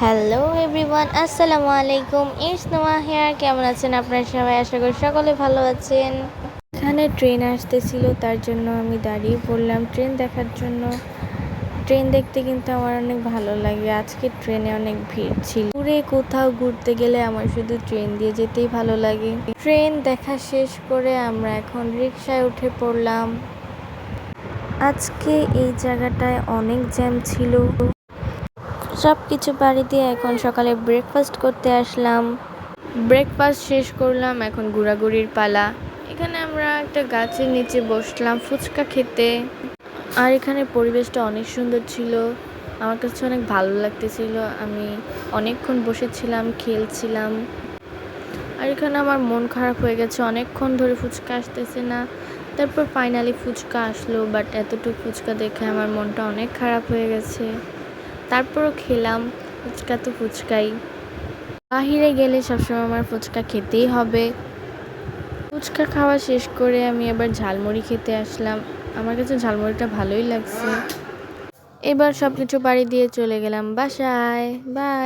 Hello everyone, আসসালামু আলাইকুম। It's নোয়া হেয়ার। কেমন আছেন আপনারা সবাই? আশা করি সকলে ভালো আছেন। এখানে ট্রেন আসতেছিল, তার জন্য আমি দাঁড়িয়ে পড়লাম ট্রেন দেখার জন্য। ট্রেন দেখতে কিন্তু আমার অনেক ভালো লাগে। আজকে ট্রেনে অনেক ভিড় ছিল। দূরে কোথাও ঘুরতে গেলে আমার শুধু ট্রেন দিয়ে যেতেই ভালো লাগে। ট্রেন দেখা শেষ করে আমরা এখন রিকশায় উঠে পড়লাম। আজকে এই জায়গাটায় অনেক জ্যাম ছিল। সব কিছু বাড়ি দিয়ে এখন সকালে ব্রেকফাস্ট করতে আসলাম। ব্রেকফাস্ট শেষ করলাম, এখন ঘোরাঘুরির পালা। এখানে আমরা একটা গাছের নিচে বসলাম ফুচকা খেতে। আর এখানে পরিবেশটা অনেক সুন্দর ছিল, আমার কাছে অনেক ভালো লাগতেছিল। আমি অনেকক্ষণ বসেছিলাম, খেলছিলাম। আর এখানে আমার মন খারাপ হয়ে গেছে, অনেকক্ষণ ধরে ফুচকা আসতেছে না। তারপর ফাইনালি ফুচকা আসলো, বাট এতটুকু ফুচকা দেখে আমার মনটা অনেক খারাপ হয়ে গেছে। তারপরও খেলাম। ফুচকা তো ফুচকাই, বাহিরে গেলে সবসময় আমার ফুচকা খেতেই হবে। ফুচকা খাওয়া শেষ করে আমি এবার ঝালমুড়ি খেতে আসলাম। আমার কাছে ঝালমুড়িটা ভালোই লাগছে। এবার সব কিছু বাড়ি দিয়ে চলে গেলাম বাসায়। বাই।